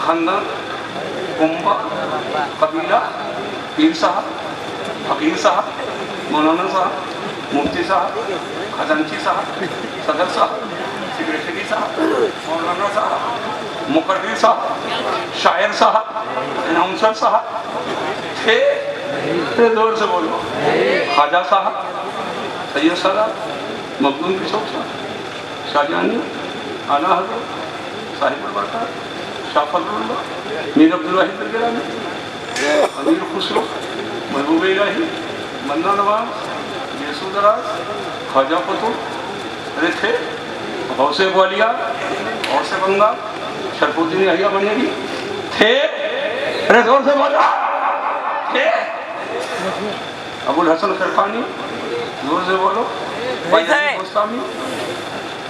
خاندان، کنبہ، قبیلہ، پیر صاحب، فقیر صاحب، مولانا صاحب، مفتی صاحب، خزانچی صاحب، صدر صاحب، سیکریٹری صاحب، مولانا صاحب، مقرر صاحب، شاعر صاحب، اناؤنسر صاحب تھے، زور سے بولو، خواجہ صاحب، سید صاحب، مخدوم پشوک صاحب، شاہ جہانی، اعلیٰ حضرت، صاحب البرکات، شاہ فضل اللہ، میر عبدالواحد درگرانی، امیر خسرو، محبوب الہی، منا نواز، یسوع دراز، خواجہ فتح، ارے تھے، غوث گوالیار، غوث بنگال، شرف الدین یحییٰ بنیری تھے، ارے زور سے بولا، تھے، ابو الحسن خرقانی، زور سے بولو، بھائی گوستامی،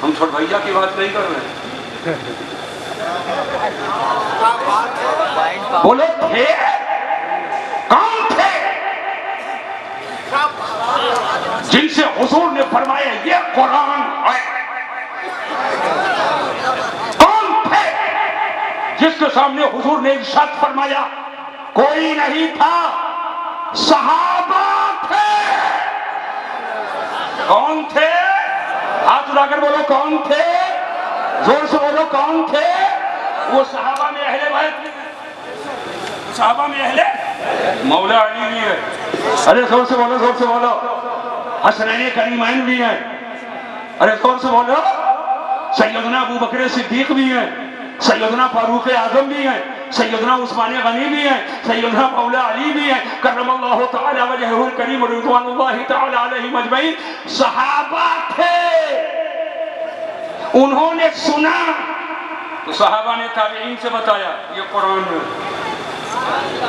ہم چھوٹ بھائیہ کی بات نہیں کر رہے ہیں، بولو تھے، کون تھے جن سے حضور نے فرمایا یہ قرآن ہے؟ کون تھے جس کے سامنے حضور نے ارشاد فرمایا کوئی نہیں تھا، صحابہ تھے؟ کون تھے؟ ہاتھ اٹھا کر بولو کون تھے، زور سے بولو کون تھے؟ وہ صحابہ میں اہل بیت، صحابہ میں اہل مولا علی بھی ہے، ارے زور سے بولو، زور سے بولو، حسنین کریمین بھی ہیں، ارے زور سے بولو، سیدنا ابو بکر صدیق بھی ہیں، سیدنا فاروق اعظم بھی ہیں، سیدنا عثمان غنی بھی ہیں، سیدنا مولا علی بھی ہیں، کرم اللہ تعالی وجہہ الکریم رضوان اللہ تعالی علیہم اجمعین۔ صحابہ تھے، انہوں نے سنا تو صحابہ نے تابعین سے بتایا یہ قرآن ہے،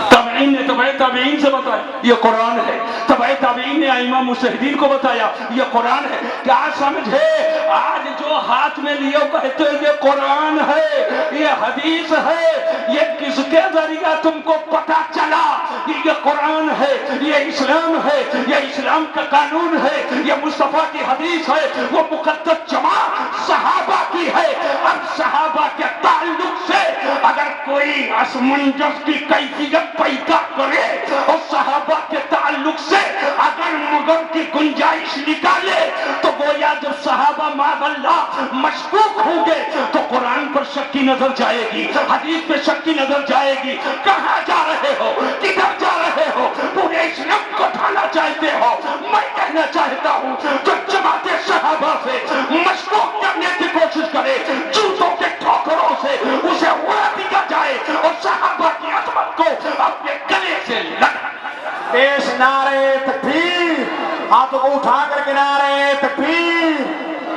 تابعین نے تبع تابعین سے بتایا یہ قرآن ہے، تبع تابعین نے ائمہ مجتہدین کو بتایا یہ قرآن ہے۔ کیا سمجھے؟ آج جو ہاتھ میں لیے کہتے ہیں یہ قرآن ہے، یہ حدیث ہے، یہ کس کے ذریعہ تم کو پتہ چلا کہ یہ قرآن ہے، یہ اسلام ہے، یہ اسلام کا قانون ہے، یہ مصطفیٰ کی حدیث ہے، وہ مقدس جماعت صحابہ کی ہے۔ اب صحابہ کے تعلق سے اگر کوئی اسمنجس کی کیفیت پیدا کرے اور صحابہ کے تعلق سے اگر مگر کی گنجائش نکالے تو گویا جب صحابہ معاذ اللہ مشکوک ہوں گے تو قرآن پر شک کی نظر جائے گی، حدیث پہ شک کی نظر جائے گی۔ کہاں جا رہے ہو؟ کدھر جا رہے ہو؟ پورے اسلام کو ڈھانا چاہتے ہو؟ میں کہنا چاہتا ہوں جو جماعت صحابہ سے مشکوک کرنے کی کوشش کرے جوتوں کے ٹھوکروں سے اسے اڑا دیا جائے اور صحابہ کی عظمت کو اپنے گلے سے لگا۔ پیش نعرے تکبیر، ہاتھوں کو اٹھا کر کے نعرے تکبیر،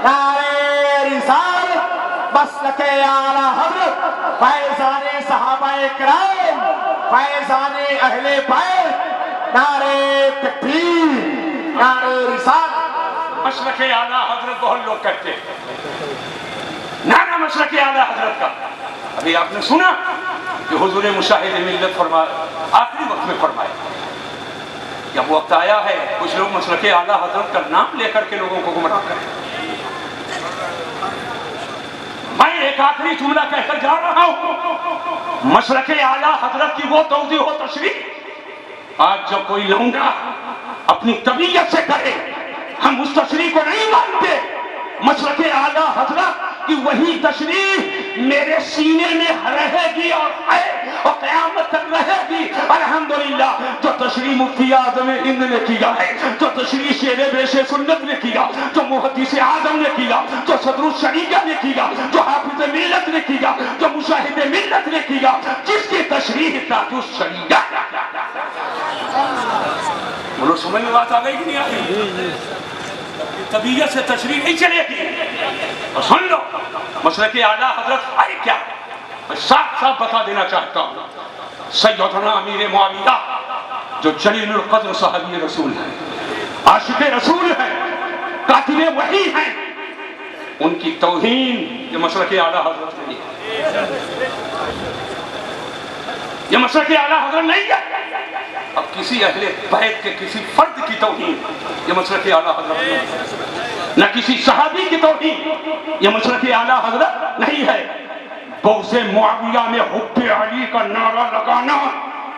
نعرے رسالت، مسلک اعلیٰ حضرت فیضان صحابہ کرام، فیضان اہل بیت، نعرے تکبیر، نعرے رسالت۔ مسلک اعلیٰ حضرت بہت لوگ کہتے ہیں، نانا مسلک اعلیٰ حضرت کا ابھی آپ نے سنا کہ حضور مشاہد ملت آخری وقت میں فرمائے جب وقت آیا ہے کچھ لوگ مسلک اعلیٰ حضرت کا نام لے کر کے لوگوں کو گمراہ کریں۔ میں ایک آخری جملہ کہہ کر جا رہا ہوں، مسلک اعلیٰ حضرت کی وہ توضیح و تشریح آج جب کوئی لونڈا اپنی طبیعت سے کرے، ہم اس تشریح کو نہیں مانتے۔ مسلک اعلیٰ حضرت کی وہی تشریح میرے سینے میں رہے گی اور ہے اور قیامت تک رہے گی الحمدللہ۔ جو تشریح مفتی اعظم ہند نے کیا ہے، جو تشریح شیر بیش سنت نے کیا، جو محدث اعظم نے کیا، جو صدر الشریعہ نے کیا، جو حافظ ملت نے کیا، جو مشاہد ملت نے کیا، جس کی تشریح تاج الشریعہ۔ بولو سمجھ میں بات آ گئی کہ نہیں آئی؟ طبیعت سے تشریح نہیں چلے گی۔ اور سن لو مسلک اعلیٰ حضرت ہے کیا، میں صاف صاف بتا دینا چاہتا ہوں۔ سیدنا امیر معاویہ جو جلیل القدر صحابی رسول ہیں، عاشق رسول ہیں، کاتب وحی ہیں، ان کی توہین یہ مسلک اعلیٰ حضرت نہیں ہے، یہ مسلک اعلیٰ حضرت نہیں ہے۔ اب کسی اہل بیت کے کسی فرد کی توہین یہ مسلک اعلیٰ حضرت نہیں ہے، نہ کسی صحابی کی توہین یہ مسلک اعلیٰ حضرت نہیں ہے۔ بغض معاویہ میں حب علی کا نعرہ لگانا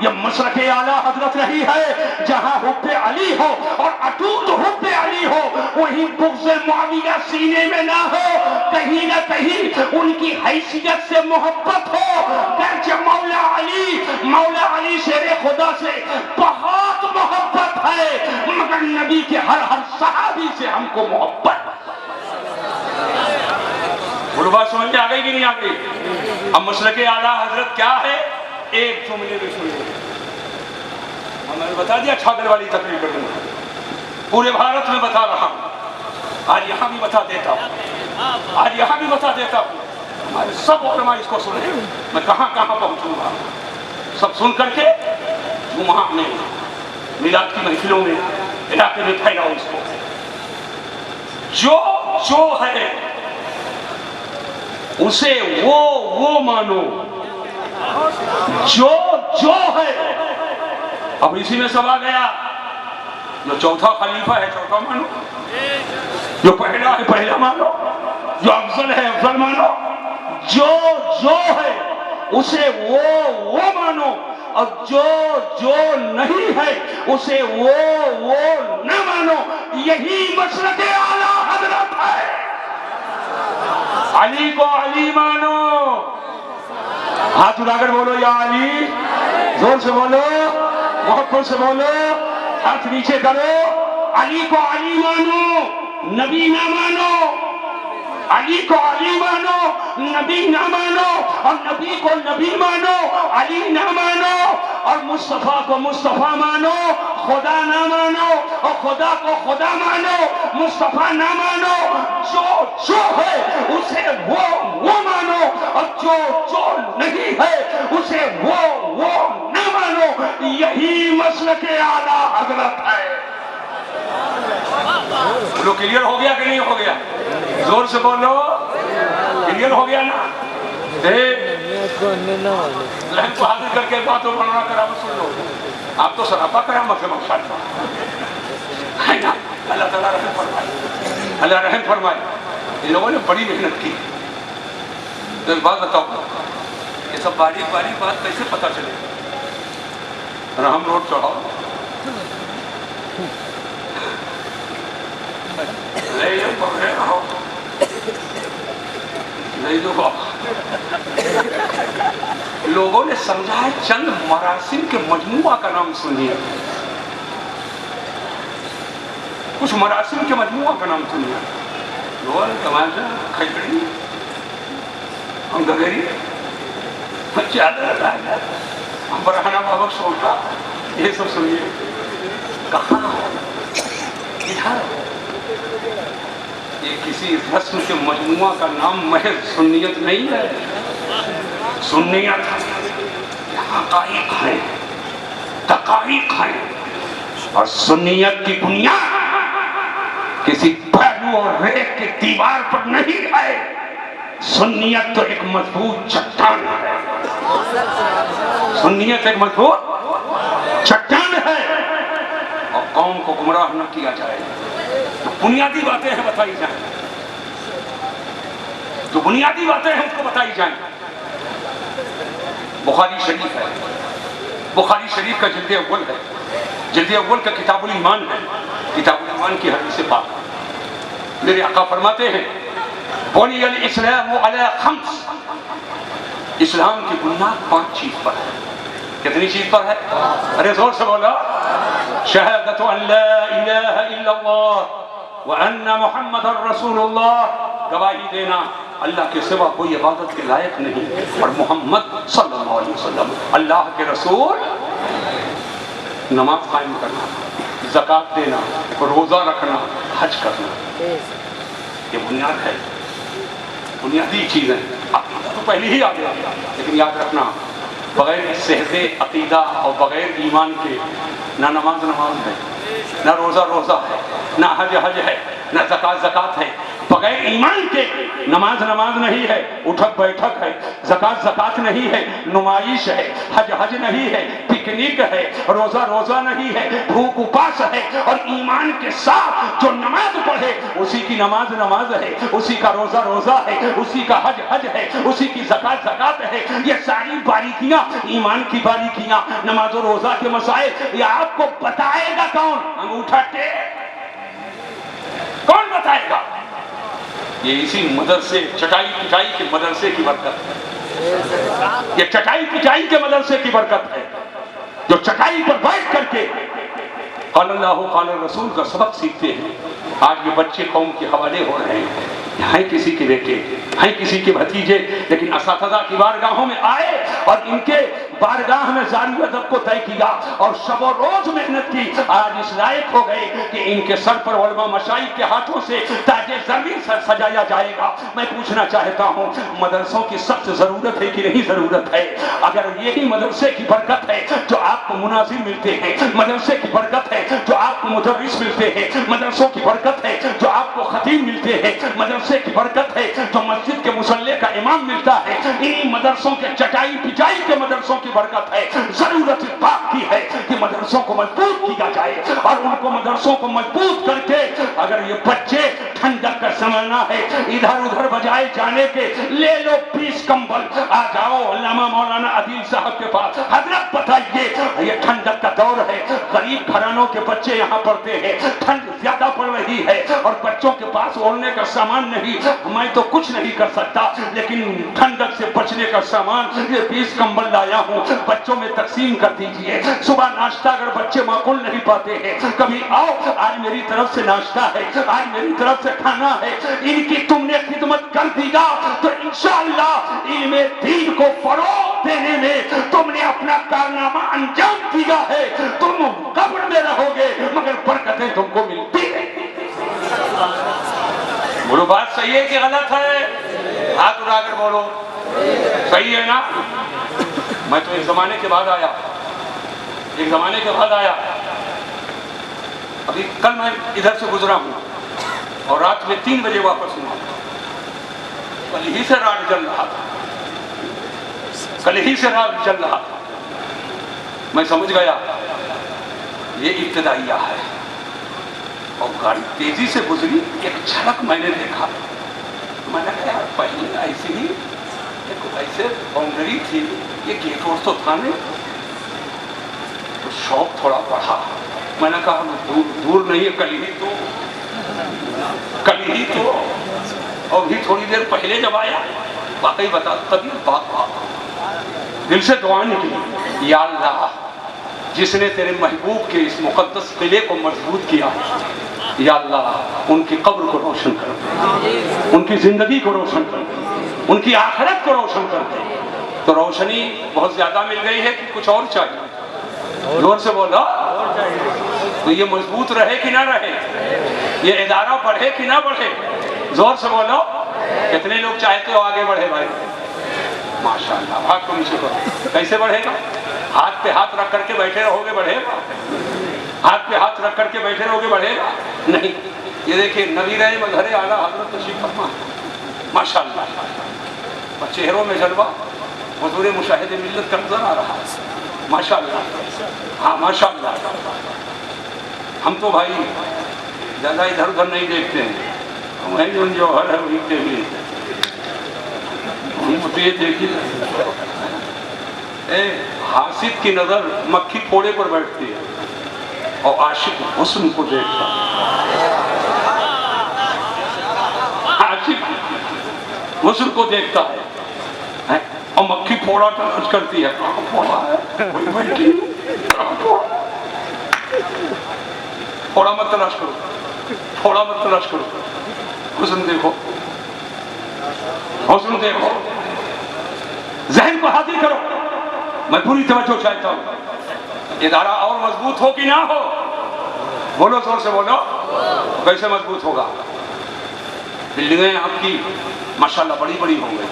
یہ مسلک اعلیٰ حضرت نہیں ہے۔ جہاں حب علی ہو اور اٹوٹ حب علی ہو وہیں بغض معاویہ سینے میں نہ ہو، کہیں نہ کہیں ان کی حیثیت سے محبت ہو۔ گرچہ مولا علی شیر خدا سے بہت محبت ہے مگر نبی کے ہر صحابی سے ہم کو محبت۔ بولو بات سمجھ میں آ گئی کہ نہیں آ گئی؟ اب مسلک اعلیٰ حضرت کیا ہے ایک جملے میں سنیے، میں نے بتا دیا چھاگل والی تقریر کر دوں، پورے بھارت میں بتا رہا ہوں، آج یہاں بھی بتا دیتا ہوں، آج یہاں بھی بتا دیتا ہوں۔ ہمارے سب علماء اس کو سنیں، میں کہاں کہاں پہنچوں گا، سب سن کر کے جمعہ میں میلاد کی محفلوں میں علاقے میں پھیلاؤ اس کو۔ جو ہے اسے وہ مانو، جو ہے۔ اب اسی میں سب آ گیا، جو چوتھا خلیفہ ہے چوتھا مانو، جو پہلا ہے پہلا مانو، جو افضل ہے افضل مانو، جو ہے اسے وہ مانو، اور جو نہیں ہے اسے وہ نہ مانو۔ یہی مسلک اعلیٰ حضرت ہے۔ علی کو علی مانو، ہاتھ اٹھا کر بولو یا علی، زور سے بولو، محبت سے بولو، ہاتھ نیچے کرو۔ علی کو علی مانو، نبی نہ مانو، علی کو علی مانو، نبی نہ مانو، اور نبی کو نبی مانو، علی نہ مانو، اور مصطفیٰ کو مصطفیٰ مانو، خدا نہ مانو، اور خدا کو خدا مانو، مصطفیٰ نہ مانو۔ جو ہے اسے وہ مانو، اور جو نہیں ہے اسے وہ نہ یہی مسلک اعلیٰ حضرت ہے. بولو کلیئر ہو گیا کہ نہیں ہو گیا؟ زور سے بولو. کلیئر ہو گیا نا؟ لہن کو حاضر کر کے باتوں بننا کرامت سن لو. آپ تو سراپا کرامت سے مقصد ہے نا. اللہ تعالیٰ رحم فرمائے. اللہ رحم فرمائے. ان لوگوں نے بڑی محنت کی. تو ایک بات بتاؤ, یہ سب باریک باریک بات کیسے پتا چلے؟ رحم روڈ چڑھاؤ, لوگوں نے سمجھا ہے چند مراسم کے مجموعہ کا نام سنیے. کچھ مراسم کے مجموعہ کا نام سنیے. لوگ تماشا, کھجڑی, ہم گگری, چادر, ہم برہنہ بابا سوٹا, یہ سب سنیے. کہاں ادھر یہ کسی رسم کے مجموعہ کا نام محض سنیت نہیں ہے. سنیت حقائق ہے, دقائق ہے. اور سنیت کی بنیاد کسی پہلو اور ریت کی دیوار پر نہیں ہے. سنیت تو ایک مضبوط چٹان ہے. سنیت ایک مضبوط چٹان ہے. اور قوم کو گمراہ نہ کیا جائے. تو بنیادی باتیں ہیں بتائی جائیں. جو بنیادی باتیں ہیں اس کو بتائی جائیں. بخاری شریف ہے. بخاری شریف کا جلد اول ہے. جلد اول کا کتاب الایمان ہے. کتاب الایمان کی حدیث پاک. میرے آقا فرماتے ہیں بنی الاسلام علی خمس. اسلام کی بنیاد 5 چیز پر ہے. کتنی چیز پر ہے؟ ارے زور سے بولا. شہادت ان لا الہ الا اللہ وان محمد رسول اللہ. گواہی دینا اللہ کے سوا کوئی عبادت کے لائق نہیں اور محمد صلی اللہ علیہ وسلم اللہ کے رسول. نماز قائم کرنا, زکوٰۃ دینا, روزہ رکھنا, حج کرنا, یہ بنیاد ہے. بنیادی چیزیں. عقیدہ تو پہلے ہی آ گیا, لیکن یاد رکھنا بغیر صحت عقیدہ اور بغیر ایمان کے نہ نماز ہے, نہ روزہ ہے, نہ حج ہے, نہ زکوٰۃ ہے. بغیر ایمان کے نماز نہیں ہے, اٹھک بیٹھک ہے. زکوٰۃ نہیں ہے, نمائش ہے. حج نہیں ہے, پکنک ہے. روزہ نہیں ہے, بھوک اپاس ہے. اور ایمان کے ساتھ جو نماز پڑھے اسی کی نماز ہے, اسی کا روزہ ہے, اسی کا حج ہے, اسی کی زکوٰۃ ہے. یہ ساری باریکیاں ایمان کی باریکیاں, نماز و روزہ کے مسائل, یہ آپ کو بتائے گا کون؟ انگوٹھا ٹیک کون بتائے گا؟ یہ اسی مدرسے چٹائی پٹائی کے مدرسے کی برکت ہے. یہ چٹائی پٹائی کے مدرسے کی برکت ہے جو چٹائی پر بیٹھ کر کے قال اللہ قال رسول کا سبق سیکھتے ہیں. آج یہ بچے قوم کے حوالے ہو رہے ہیں کسی کے بیٹے, ہیں کسی کے بھتیجے, لیکن اساتذہ کی بارگاہوں میں آئے اور ان کے بارگاہ میں زاری ادب کو طے کیا اور شب و روز محنت کی. آج اس لائق ہو گئے کہ ان کے سر پر علماء مشائخ کے ہاتھوں سے تاج زرین سجایا جائے گا. میں پوچھنا چاہتا ہوں مدرسوں کی سخت ضرورت ہے کہ نہیں ضرورت ہے؟ اگر یہی مدرسے کی برکت ہے جو آپ کو مناظر ملتے ہیں, مدرسے کی برکت ہے جو آپ کو مدرس ملتے ہیں, مدرسوں کی برکت ہے جو آپ کو خطیب ملتے ہیں, مدرسے کی برکت ہے جو مسجد کے مصلی کا امام ملتا ہے, انہی مدرسوں کے چٹائی پٹائی کے مدرسوں کی برکت ہے. ضرورت اس بات کی ہے کہ مدرسوں کو مضبوط کیا جائے اور ان کو مدرسوں کو مضبوط کر کے اگر یہ بچے ٹھنڈک کا زمانہ ہے ادھر ادھر بجائے جانے کے, لے لو 20 کمبل, آ جاؤ علامہ مولانا عدیل صاحب کے پاس. حضرت بتائیے یہ ٹھنڈک کا دور ہے, غریب گھرانوں کے بچے یہاں پڑھتے ہیں, ٹھنڈ زیادہ پڑ رہی ہے اور بچوں کے پاس اوڑھنے کا سامان نہیں. میں تو کچھ نہیں کر سکتا لیکن ٹھنڈک سے بچنے کا سامان یہ 20 کمبل لایا ہوں, بچوں میں تقسیم کر دیجئے. صبح ناشتہ اگر بچے معقول نہیں پاتے ہیں, کبھی آؤ آج میری طرف سے ناشتہ ہے, آج میری طرف سے کھانا ہے, ان کی تم نے خدمت کر دی گا تو انشاءاللہ علم دین کو فروغ دینے میں تم نے اپنا کارنامہ انجام دیا ہے. تم قبر میں رہو گے مگر برکتیں تم کو ملتی ہیں. بولو بات صحیح ہے کہ غلط ہے؟ ہاتھ اٹھا کر بولو صحیح ہے نا. میں تو ایک زمانے کے بعد آیا, ایک زمانے کے بعد آیا. ابھی کل میں ادھر سے گزرا ہوں اور رات میں 3 بجے واپس ہوا. کل ہی سے راڈ چل رہا تھا, کل ہی سے راڈ چل رہا تھا. میں سمجھ گیا یہ ابتدائیہ ہے. اور گاڑی تیزی سے گزری, ایک جھلک میں نے دیکھا. میں نے کہا پہلے ایسی ہی ایسے باؤنڈری تھی, یہ گیٹ اور تو تھا نہیں. تو شوق تھوڑا بڑھا. میں نے کہا دور نہیں ہے, کل ہی تو, کل ہی تو. اور بھی تھوڑی دیر پہلے جب آیا واقعی بتا تبھی بات دل سے دعا نکلی, یا اللہ جس نے تیرے محبوب کے اس مقدس قلعے کو مضبوط کیا, یا اللہ ان کی قبر کو روشن کر دے, ان کی زندگی کو روشن کر دے, ان کی آخرت کو روشن کر دے. تو روشنی بہت زیادہ مل گئی ہے کہ کچھ اور چاہیے؟ زور سے بولا. تو یہ مضبوط رہے کہ نہ رہے, یہ ادارہ بڑھے کہ نہ بڑھے؟ زور سے بولو. کتنے لوگ چاہتے ہو آگے بڑھے بھائی؟ ماشاءاللہ. ہاتھ کو نیچے کرو. کیسے بڑھے گا؟ ہاتھ پہ ہاتھ رکھ کر کے بیٹھے رہو گے بڑھے گا؟ ہاتھ پہ ہاتھ رکھ کر کے بیٹھے رہو گے بڑھے گا؟ نہیں. یہ دیکھیں نویر مظہر اعلیٰ حضرت تشریف فرما, ماشاءاللہ چہروں میں جلوہ, حضور مشاہد ملت کا نظر آ رہا ہے. ماشاءاللہ. ہاں ماشاءاللہ. ہم تو بھائی زیادہ ادھر ادھر نہیں دیکھتے ہیں, ہمیں جو ہر ہے وہی دیکھ لیتے ہیں. ہم تو یہ دیکھی حاسد کی نظر مکھی پھوڑے پر بیٹھتی ہے اور عاشق حسن کو دیکھتا ہے. عاشق حسن کو دیکھتا ہے اور مکھی پھوڑا تلاش کرتی ہے. پھوڑا مت تلاش کرو, پھوڑا مت تلاش کرو. حسن دیکھو, حسن دیکھو. ذہن کو حاضر کرو. میں پوری توجہ چاہتا ہوں. ادارہ اور مضبوط ہو کہ نہ ہو؟ بولو زور سے بولو. کیسے مضبوط ہوگا؟ بلڈنگیں آپ کی ماشاءاللہ بڑی بڑی ہو گئی.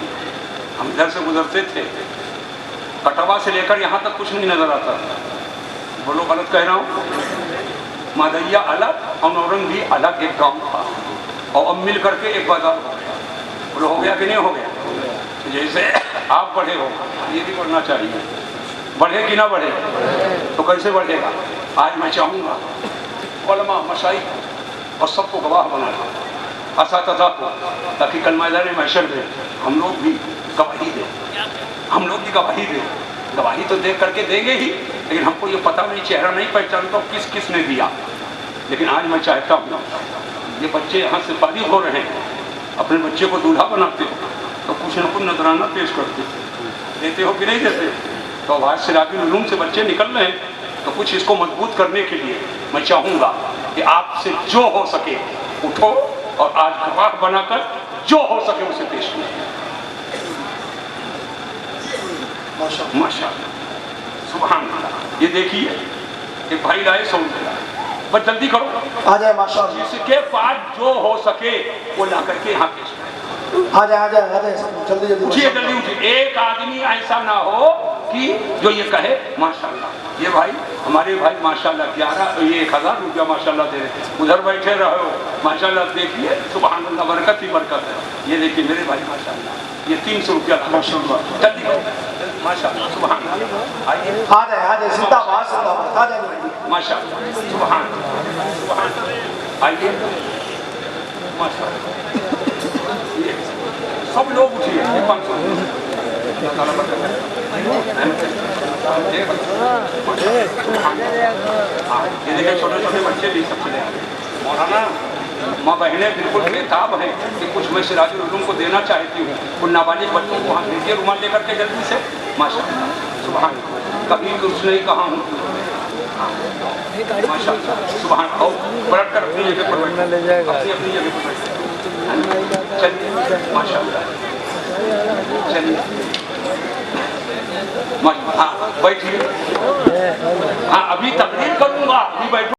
ہم ادھر سے گزرتے تھے, کٹوا سے لے کر یہاں تک کچھ نہیں نظر آتا. بولو غلط کہہ رہا ہوں؟ مادیا الگ اور نورنگ بھی الگ ایک گاؤں تھا, اور اب مل کر کے ایک بازار ہو گیا. بولو ہو گیا کہ نہیں ہو گیا؟ جیسے آپ بڑھے ہو یہ بھی بڑھنا چاہیے. بڑھے کہ نہ بڑھے؟ تو کیسے بڑھے گا؟ آج میں چاہوں گا علماء مشائخ اور سب کو گواہ بنانا, اساتذہ کو, تاکہ کل میدان محشر میں ہم لوگ بھی گواہی دیں. ہم لوگ بھی گواہی دیں. گواہی تو دیکھ کر کے دیں گے ہی, لیکن ہم کو یہ پتہ نہیں, چہرہ نہیں پہچانتا کس کس نے دیا. لیکن آج میں چاہتا ہوں یہ بچے یہاں سے فارغ ہو رہے ہیں, اپنے بچے کو دولہا بناتے ہو تو کچھ نہ کچھ نذرانہ پیش کرتے دیتے ہو کہ نہیں دیتے؟ تو آج سراج العلوم سے بچے نکل رہے ہیں, تو کچھ اس کو مضبوط کرنے کے لیے میں چاہوں گا کہ آپ سے جو ہو سکے اٹھو اور آج گواہ بنا کر جو ہو سکے اسے پیش کریں. ماشاءاللہ سبحان اللہ. یہ دیکھیے ایک بھائی لائے 100 روپے, بس جلدی کرو. آ جائے ماشاءاللہ. جس کے پاس جو ہو سکے وہ لا کر کے یہاں پیش کریں. آ جائے جلدی جلدی اٹھیے جلدی اٹھیے. ایک آدمی ایسا نہ ہو کہ جو یہ کہے ماشاءاللہ یہ بھائی ہمارے بھائی ماشاءاللہ 1000 روپیہ ماشاءاللہ دے رہے, ادھر بیٹھے رہو ماشاءاللہ. دیکھیے سبحان اللہ برکت ہی برکت ہے. یہ دیکھیے میرے بھائی ماشاءاللہ یہ 300 روپیہ ماشاءاللہ. جلدی ماشاءاللہ سبحان اللہ. آئیے آ جائے زندہ باد آ جائے ماشاءاللہ سبحان اللہ. آئیے ماشاءاللہ. سب لوگ اٹھیے. 500 یہ دیکھیں چھوٹے چھوٹے بچے بھی سب چلے آئے. مولانا ماں بہنیں بالکل بےتاب ہیں کہ کچھ میں سراج العلوم کو دینا چاہتی ہوں. ان نابالغ بچوں کو وہاں بھیجیے رومال لے کر کے جلدی سے. ماشاءاللہ سبحان اللہ. کبھی کچھ نہیں کہا ہوں ماشاءاللہ سبحان اللہ. پلٹ کر اپنی جگہ پر بیٹھے, اپنی جگہ پر بیٹھے. چلیے ماشاءاللہ. چلیے ہاں بیٹھیے. ہاں ابھی تقریر کروں گا, ابھی بیٹھو.